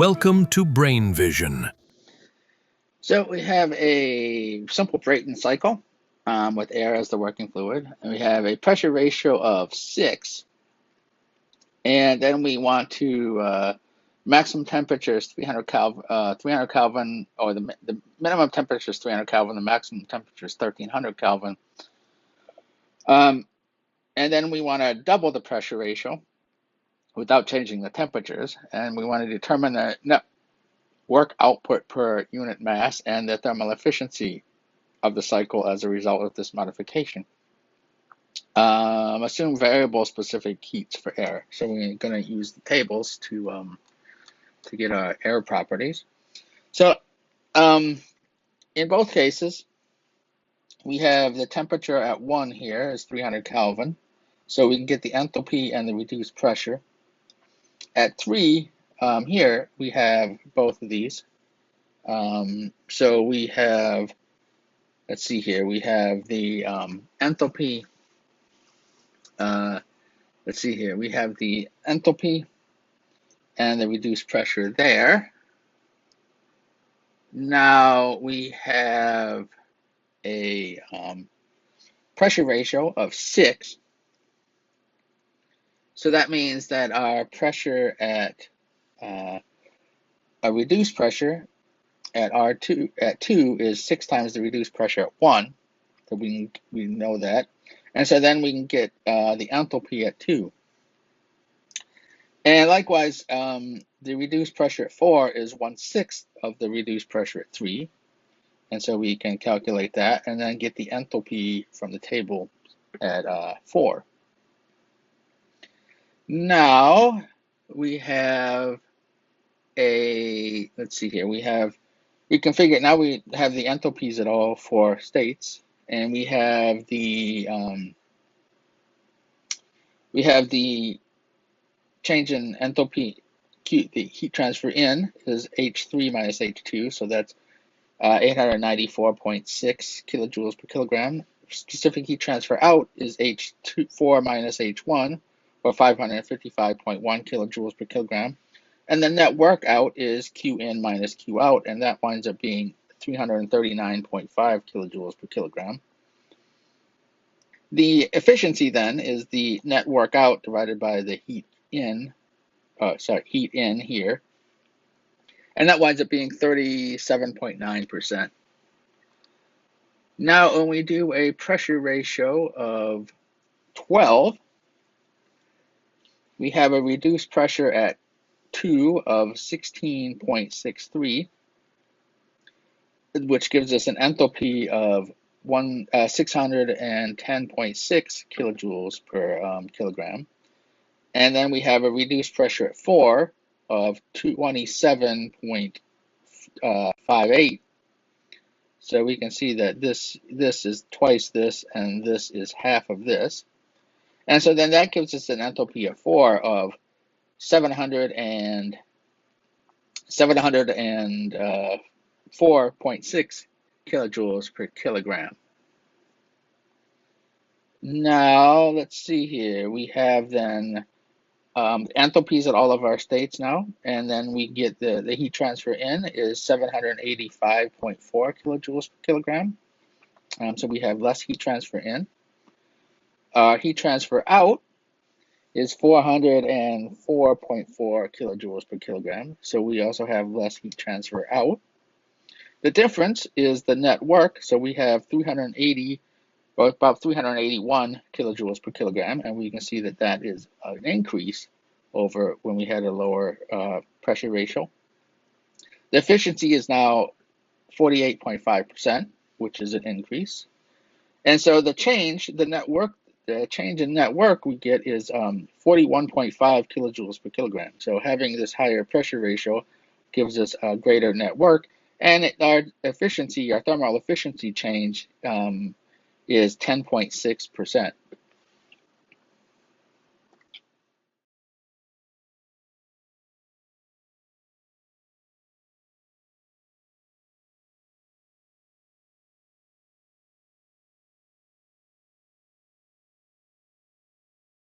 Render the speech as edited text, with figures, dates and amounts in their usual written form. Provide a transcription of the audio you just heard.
Welcome to Brain Vision. So we have a simple Brayton cycle with air as the working fluid, and we have a pressure ratio of 6, and then we want to maximum temperature is 300 Kelvin, or the minimum temperature is 300 Kelvin, the maximum temperature is 1300 Kelvin. And then we want to double the pressure ratio without changing the temperatures, and we want to determine the net work output per unit mass and the thermal efficiency of the cycle as a result of this modification. Assume variable specific heats for air. So we're going to use the tables to get our air properties. So in both cases, we have the temperature at 1 here is 300 Kelvin. So we can get the enthalpy and the reduced pressure. At 3, here, we have both of these. So we have, let's see here, we have the enthalpy. Let's see here, we have the enthalpy and the reduced pressure there. Now we have a pressure ratio of 6. So that means that our pressure at a reduced pressure at two is 6 times the reduced pressure at 1. So we know that. And so then we can get the enthalpy at 2. And likewise, the reduced pressure at 4 is 1/6 of the reduced pressure at 3. And so we can calculate that and then get the enthalpy from the table at 4. Now we have let's see here, we can figure it, now we have the enthalpies at all 4 states, and we have the change in enthalpy, the heat transfer in is H3 minus H2, so that's 894.6 kilojoules per kilogram. Specific heat transfer out is H4 minus H1, or 555.1 kilojoules per kilogram. And the net work out is Q in minus Q out, and that winds up being 339.5 kilojoules per kilogram. The efficiency then is the net work out divided by the heat in here, and that winds up being 37.9%. Now, when we do a pressure ratio of 12, we have a reduced pressure at 2 of 16.63, which gives us an enthalpy of 610.6 kilojoules per kilogram. And then we have a reduced pressure at 4 of 227.58. So we can see that this is twice this, and this is half of this. And so then that gives us an enthalpy at 4 of 704.6 kilojoules per kilogram. Now, let's see here. We have then enthalpies at all of our states now, and then we get the heat transfer in is 785.4 kilojoules per kilogram. So we have less heat transfer in. Heat transfer out is 404.4 kilojoules per kilogram. So we also have less heat transfer out. The difference is the net work. So we have about 381 kilojoules per kilogram, and we can see that that is an increase over when we had a lower pressure ratio. The efficiency is now 48.5%, which is an increase. And so the change in net work we get is 41.5 kilojoules per kilogram. So having this higher pressure ratio gives us a greater net work, and our thermal efficiency change is 10.6%,